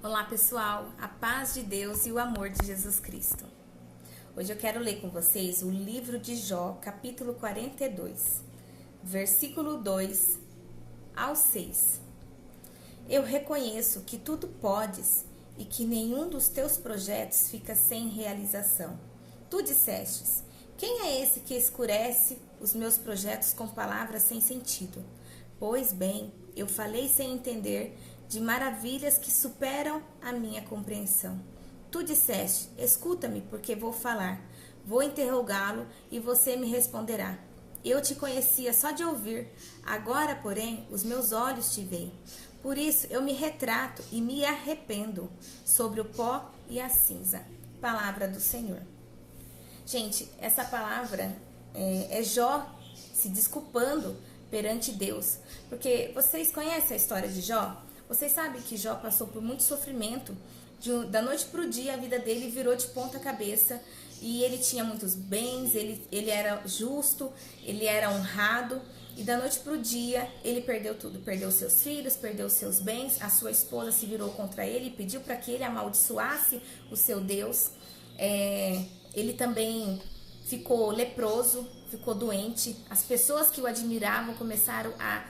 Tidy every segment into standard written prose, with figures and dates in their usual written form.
Olá pessoal, a paz de Deus e o amor de Jesus Cristo. Hoje eu quero ler com vocês o livro de Jó, capítulo 42, versículo 2 ao 6. Eu reconheço que tudo podes e que nenhum dos teus projetos fica sem realização. Tu dissestes, quem é esse que escurece os meus projetos com palavras sem sentido? Pois bem, eu falei sem entender, de maravilhas que superam a minha compreensão. Tu disseste, escuta-me, porque vou falar. Vou interrogá-lo e você me responderá. Eu te conhecia só de ouvir, agora, porém, os meus olhos te veem. Por isso eu me retrato e me arrependo sobre o pó e a cinza. Palavra do Senhor. Gente, essa palavra é Jó se desculpando perante Deus. Porque vocês conhecem a história de Jó? Vocês sabem que Jó passou por muito sofrimento. Da noite para o dia, a vida dele virou de ponta cabeça. E ele tinha muitos bens, ele era justo, ele era honrado. E da noite para o dia, ele perdeu tudo. Perdeu seus filhos, perdeu seus bens. A sua esposa se virou contra ele e pediu para que ele amaldiçoasse o seu Deus. Ele também ficou leproso, ficou doente. As pessoas que o admiravam começaram a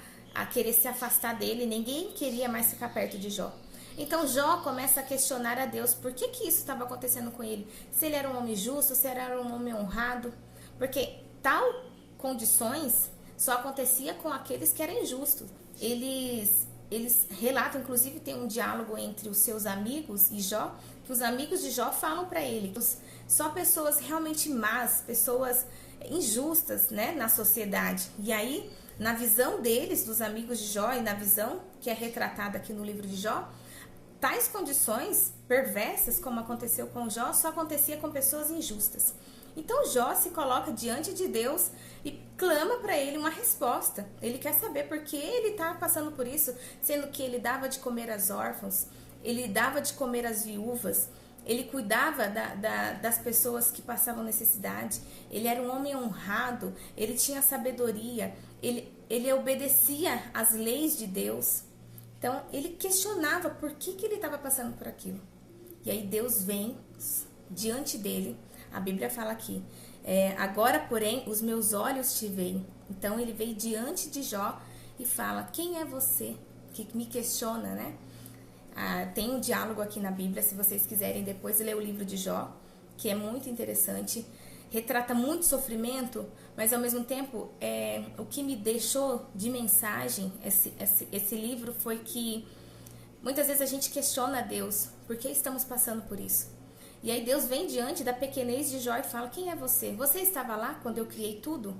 querer se afastar dele. Ninguém queria mais ficar perto de Jó. Então Jó começa a questionar a Deus por que isso estava acontecendo com ele. Se ele era um homem justo, se ele era um homem honrado. Porque tal condições só acontecia com aqueles que eram injustos. Eles relatam, inclusive tem um diálogo entre os seus amigos e Jó, que os amigos de Jó falam para ele, só pessoas realmente más, pessoas injustas, né, na sociedade. E aí, na visão deles, dos amigos de Jó, e na visão que é retratada aqui no livro de Jó, tais condições perversas, como aconteceu com Jó, só acontecia com pessoas injustas. Então Jó se coloca diante de Deus e clama para ele uma resposta. Ele quer saber por que ele está passando por isso, sendo que ele dava de comer aos órfãos, ele dava de comer às viúvas, ele cuidava das pessoas que passavam necessidade, ele era um homem honrado, ele tinha sabedoria, ele obedecia às leis de Deus. Então ele questionava por que ele estava passando por aquilo. E aí Deus vem diante dele. A Bíblia fala aqui, agora, porém, os meus olhos te veem. Então, ele veio diante de Jó e fala, quem é você que me questiona, né? Tem um diálogo aqui na Bíblia, se vocês quiserem depois ler o livro de Jó, que é muito interessante. Retrata muito sofrimento, mas ao mesmo tempo, o que me deixou de mensagem, esse livro, foi que muitas vezes a gente questiona a Deus, por que estamos passando por isso? E aí Deus vem diante da pequenez de Jó e fala, quem é você? Você estava lá quando eu criei tudo?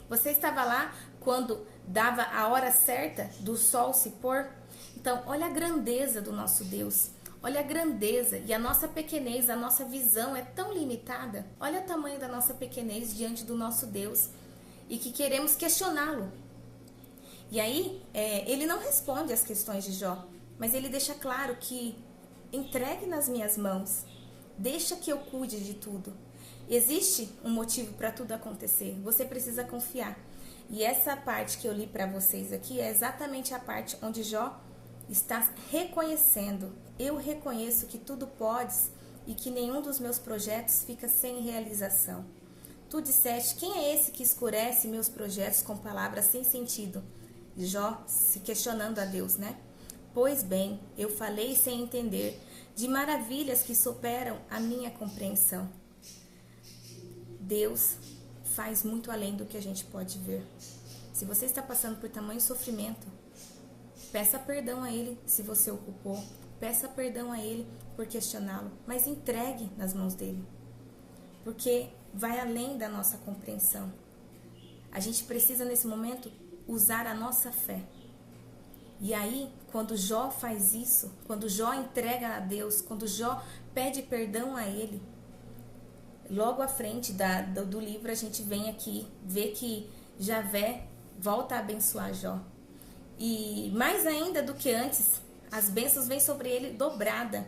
Você estava lá quando dava a hora certa do sol se pôr? Então, olha a grandeza do nosso Deus. Olha a grandeza e a nossa pequenez, a nossa visão é tão limitada. Olha o tamanho da nossa pequenez diante do nosso Deus e que queremos questioná-lo. E aí, ele não responde às questões de Jó, mas ele deixa claro que entregue nas minhas mãos. Deixa que eu cuide de tudo. Existe um motivo para tudo acontecer. Você precisa confiar. E essa parte que eu li para vocês aqui é exatamente a parte onde Jó está reconhecendo. Eu reconheço que tudo podes e que nenhum dos meus projetos fica sem realização. Tu disseste, quem é esse que escurece meus projetos com palavras sem sentido? Jó se questionando a Deus, né? Pois bem, eu falei sem entender, de maravilhas que superam a minha compreensão. Deus faz muito além do que a gente pode ver. Se você está passando por tamanho sofrimento, peça perdão a Ele se você o culpou. Peça perdão a Ele por questioná-lo, mas entregue nas mãos dEle, porque vai além da nossa compreensão. A gente precisa nesse momento usar a nossa fé. E aí, quando Jó faz isso, quando Jó entrega a Deus, quando Jó pede perdão a Ele, logo à frente do livro a gente vem aqui ver que Javé volta a abençoar Jó. E mais ainda do que antes, as bênçãos vêm sobre ele dobrada.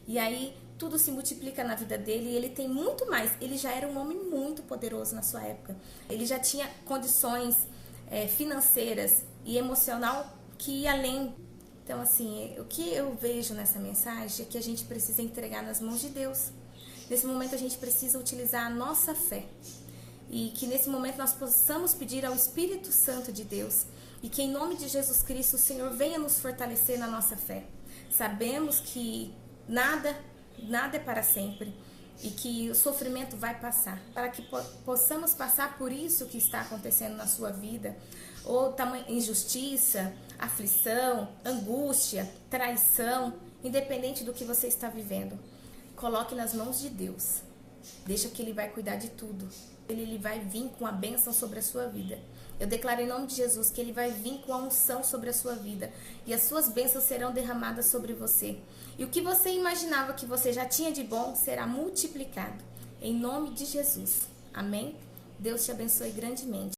E aí tudo se multiplica na vida dele e ele tem muito mais. Ele já era um homem muito poderoso na sua época. Ele já tinha condições financeiras e emocional que ia além Então, assim, o que eu vejo nessa mensagem é que a gente precisa entregar nas mãos de Deus. Nesse momento, a gente precisa utilizar a nossa fé. E que nesse momento nós possamos pedir ao Espírito Santo de Deus e que em nome de Jesus Cristo o Senhor venha nos fortalecer na nossa fé. Sabemos que nada é para sempre e que o sofrimento vai passar. Para que possamos passar por isso que está acontecendo na sua vida, ou tamanha injustiça, aflição, angústia, traição, independente do que você está vivendo. Coloque nas mãos de Deus. Deixa que Ele vai cuidar de tudo. Ele vai vir com a bênção sobre a sua vida. Eu declaro em nome de Jesus que Ele vai vir com a unção sobre a sua vida. E as suas bênçãos serão derramadas sobre você. E o que você imaginava que você já tinha de bom será multiplicado. Em nome de Jesus. Amém? Deus te abençoe grandemente.